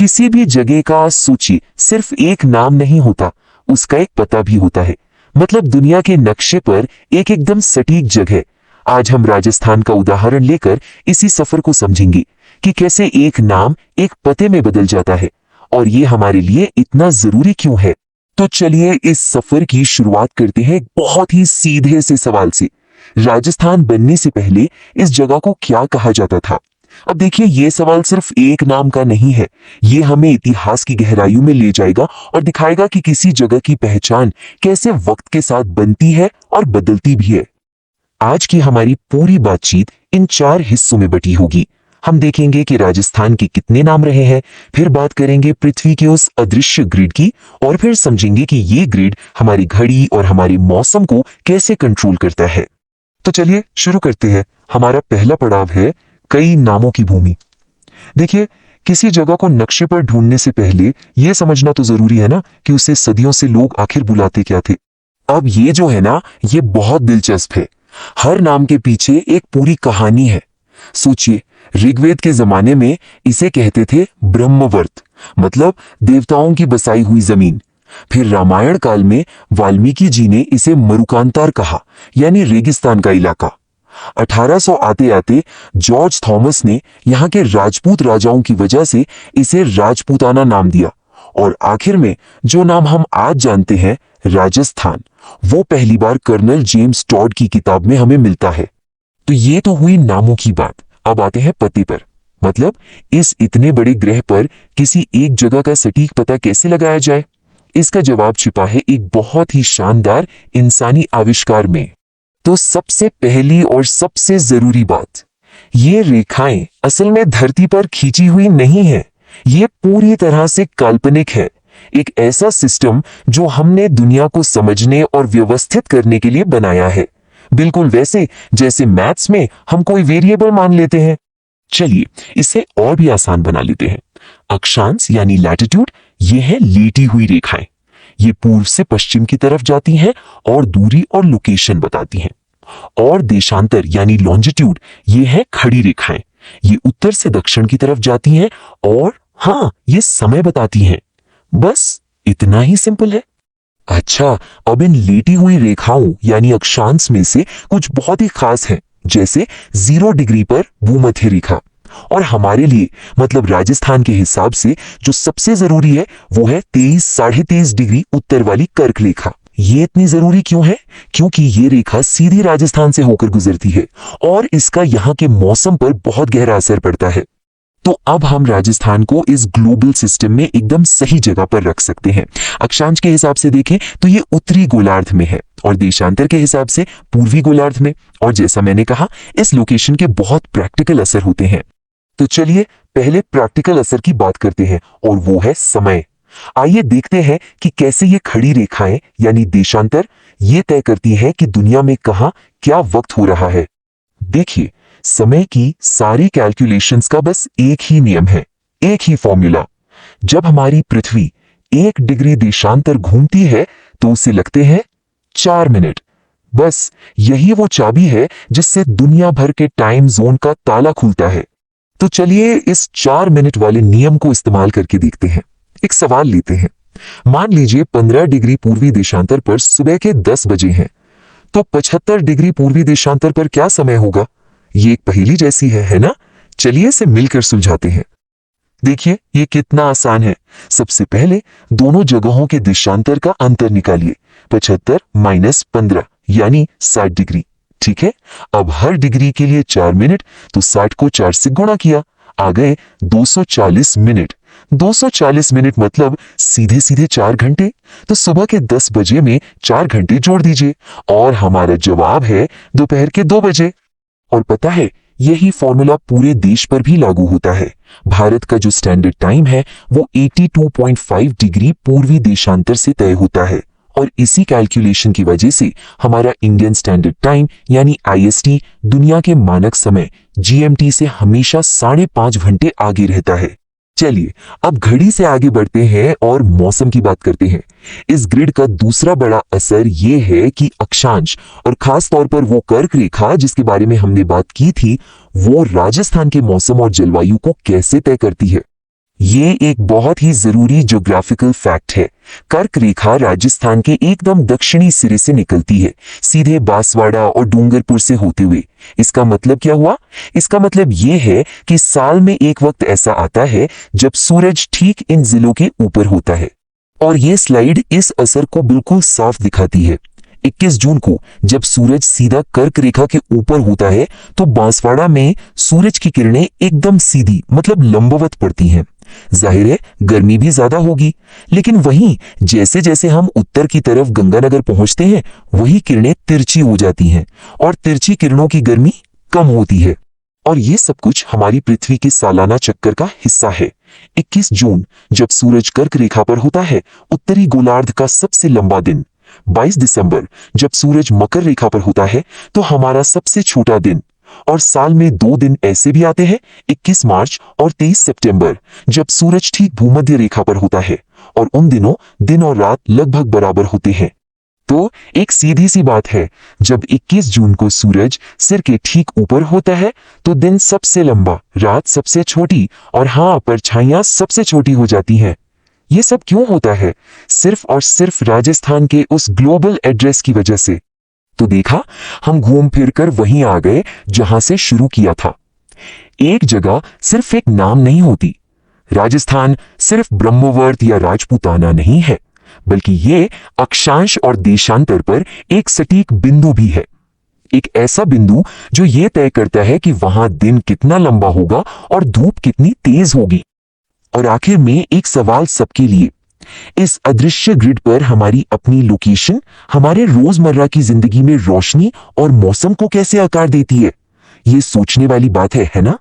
किसी भी जगह का सूची सिर्फ एक नाम नहीं होता, उसका एक पता भी होता है। मतलब दुनिया के नक्शे पर एक एकदम सटीक जगह। आज हम राजस्थान का उदाहरण लेकर इसी सफर को समझेंगे कि कैसे एक नाम एक पते में बदल जाता है और ये हमारे लिए इतना जरूरी क्यों है। तो चलिए इस सफर की शुरुआत करते हैं एक बहुत ही सीधे से सवाल से। राजस्थान बनने से पहले इस जगह को क्या कहा जाता था? अब देखिए, ये सवाल सिर्फ एक नाम का नहीं है। ये हमें इतिहास की गहराइयों में ले जाएगा और दिखाएगा कि किसी जगह की पहचान कैसे वक्त के साथ बनती है और बदलती भी है। आज की हमारी पूरी बातचीत इन 4 हिस्सों में बटी होगी। हम देखेंगे कि राजस्थान के कितने नाम रहे हैं, फिर बात करेंगे पृथ्वी के उस अदृश्य ग्रिड की, और फिर समझेंगे कि ये ग्रिड हमारी घड़ी और हमारे मौसम को कैसे कंट्रोल करता है। तो चलिए शुरू करते हैं। हमारा पहला पड़ाव है कई नामों की भूमि। देखिए, किसी जगह को नक्शे पर ढूंढने से पहले यह समझना तो जरूरी है ना कि उसे सदियों से लोग आखिर बुलाते क्या थे। अब ये जो है ना, ये बहुत दिलचस्प है। हर नाम के पीछे एक पूरी कहानी है। सोचिए, ऋग्वेद के जमाने में इसे कहते थे ब्रह्मवर्त, मतलब देवताओं की बसाई हुई जमीन। फिर रामायण काल में वाल्मीकि जी ने इसे मरुकांतार कहा, यानी रेगिस्तान का इलाका। 1800 आते आते जॉर्ज थॉमस ने यहाँ के राजपूत राजाओं की वजह से इसे राजपूताना नाम दिया, और आखिर में जो नाम हम आज जानते हैं राजस्थान, वो पहली बार कर्नल जेम्स टॉड की किताब में हमें मिलता है। तो ये तो हुई नामों की बात। अब आते हैं पते पर। मतलब इस इतने बड़े ग्रह पर किसी एक जगह का सटीक पता कैसे लगाया जाए? इसका जवाब छिपा है एक बहुत ही शानदार इंसानी आविष्कार में। तो सबसे पहली और सबसे जरूरी बात, ये रेखाएं असल में धरती पर खींची हुई नहीं है। ये पूरी तरह से काल्पनिक है, एक ऐसा सिस्टम जो हमने दुनिया को समझने और व्यवस्थित करने के लिए बनाया है, बिल्कुल वैसे जैसे मैथ्स में हम कोई वेरिएबल मान लेते हैं। चलिए इसे और भी आसान बना लेते हैं। अक्षांश यानी लैटिट्यूड, ये है लेटी हुई रेखाएं। ये पूर्व से पश्चिम की तरफ जाती हैं और दूरी और लोकेशन बताती हैं। और देशांतर यानी लॉन्जिट्यूड, ये है खड़ी रेखाएं। ये उत्तर से दक्षिण की तरफ जाती हैं और हाँ, ये समय बताती हैं। बस इतना ही सिंपल है। अच्छा, अब इन लेटी हुई रेखाओं यानी अक्षांश में से कुछ बहुत ही खास है, जैसे 0 डिग्री पर भूमध्य रेखा। और हमारे लिए मतलब राजस्थान के हिसाब से जो सबसे जरूरी है वो है 23 साढ़े 23 डिग्री उत्तर वाली कर्क रेखा। ये इतनी जरूरी क्यों है? क्योंकि ये रेखा सीधी राजस्थान से होकर गुजरती है और इसका यहाँ के मौसम पर बहुत गहरा असर पड़ता है। तो अब हम राजस्थान को इस ग्लोबल सिस्टम में एकदम सही जगह पर रख सकते हैं। अक्षांश के हिसाब से देखें तो ये उत्तरी गोलार्ध में है और देशांतर के हिसाब से पूर्वी गोलार्ध में। और जैसा मैंने कहा, इस लोकेशन के बहुत प्रैक्टिकल असर होते हैं। तो चलिए पहले प्रैक्टिकल असर की बात करते हैं, और वो है समय। आइए देखते हैं कि कैसे ये खड़ी रेखाएं यानी देशांतर ये तय करती हैं कि दुनिया में कहां क्या वक्त हो रहा है। देखिए, समय की सारी कैलकुलेशंस का बस एक ही नियम है, एक ही फॉर्मूला। जब हमारी पृथ्वी 1 डिग्री देशांतर घूमती है तो उसे लगते हैं 4 मिनट। बस यही वो चाबी है जिससे दुनिया भर के टाइम जोन का ताला खुलता है। तो चलिए इस 4 मिनट वाले नियम को इस्तेमाल करके देखते हैं। एक सवाल लेते हैं। मान लीजिए 15 डिग्री पूर्वी देशांतर पर सुबह के 10 बजे हैं, तो 75 डिग्री पूर्वी देशांतर पर क्या समय होगा? ये एक पहेली जैसी है ना? चलिए इसे मिलकर सुलझाते हैं। देखिए ये कितना आसान है। सबसे पहले दोनों जगहों के देशांतर का अंतर निकालिए। 75 माइनस 15 यानी 60 डिग्री। ठीक है, अब हर डिग्री के लिए 4 मिनट, तो 60 को 4 से गुणा किया, आ गए 240 मिनट। 240 मिनट मतलब सीधे सीधे 4 घंटे। तो सुबह के 10 बजे में 4 घंटे जोड़ दीजिए और हमारा जवाब है दोपहर के 2 बजे। और पता है, यही फॉर्मूला पूरे देश पर भी लागू होता है। भारत का जो स्टैंडर्ड टाइम है वो 82.5 डिग्री पूर्वी देशांतर से तय होता है, और इसी कैलकुलेशन की वजह से हमारा इंडियन स्टैंडर्ड टाइम यानी IST दुनिया के मानक समय GMT से हमेशा 5.5 घंटे आगे रहता है। चलिए अब घड़ी से आगे बढ़ते हैं और मौसम की बात करते हैं। इस ग्रिड का दूसरा बड़ा असर ये है कि अक्षांश और खास तौर पर वो कर्क रेखा जिसके बारे में हमने बात की थी, वो राजस्थान के मौसम और जलवायु को कैसे तय करती है। ये एक बहुत ही जरूरी ज्योग्राफिकल फैक्ट है। कर्क रेखा राजस्थान के एकदम दक्षिणी सिरे से निकलती है, सीधे बांसवाड़ा और डूंगरपुर से होते हुए। इसका मतलब क्या हुआ? इसका मतलब ये है कि साल में एक वक्त ऐसा आता है जब सूरज ठीक इन जिलों के ऊपर होता है। और ये स्लाइड इस असर को बिल्कुल साफ दिखाती है। 21 जून को जब सूरज सीधा कर्क रेखा के ऊपर होता है तो बांसवाड़ा में सूरज की किरणें एकदम सीधी मतलब लंबवत पड़ती हैं। जाहिर है गर्मी भी ज्यादा होगी, लेकिन वहीं जैसे जैसे हम उत्तर की तरफ गंगानगर पहुंचते हैं वही किरणें तिरछी हो जाती हैं और तिरछी किरणों की गर्मी कम होती है। और ये सब कुछ हमारी पृथ्वी के सालाना चक्कर का हिस्सा है। 21 जून जब सूरज कर्क रेखा पर होता है, उत्तरी गोलार्ध का सबसे लंबा दिन। 22 दिसंबर जब सूरज मकर रेखा पर होता है तो हमारा सबसे छोटा दिन। और साल में 2 दिन ऐसे भी आते हैं, 21 मार्च और 23 सितंबर, जब सूरज ठीक भूमध्य रेखा पर होता है और उन दिनों दिन और रात लगभग बराबर होते हैं। तो एक सीधी सी बात है, जब 21 जून को सूरज सिर के ठीक ऊपर होता है तो दिन सबसे लंबा, रात सबसे छोटी और हाँ, परछाइयां सबसे छोटी हो जाती हैं। ये सब क्यों होता है? सिर्फ और सिर्फ राजस्थान के उस ग्लोबल एड्रेस की वजह से। तो देखा, हम घूम फिर कर वहीं आ गए जहां से शुरू किया था। एक जगह सिर्फ एक नाम नहीं होती। राजस्थान सिर्फ ब्रह्मवर्त या राजपूताना नहीं है, बल्कि ये अक्षांश और देशांतर पर एक सटीक बिंदु भी है। एक ऐसा बिंदु जो ये तय करता है कि वहां दिन कितना लंबा होगा और धूप कितनी तेज होगी। और आखिर में एक सवाल सबके लिए, इस अदृश्य ग्रिड पर हमारी अपनी लोकेशन हमारे रोजमर्रा की जिंदगी में रोशनी और मौसम को कैसे आकार देती है? ये सोचने वाली बात है ना?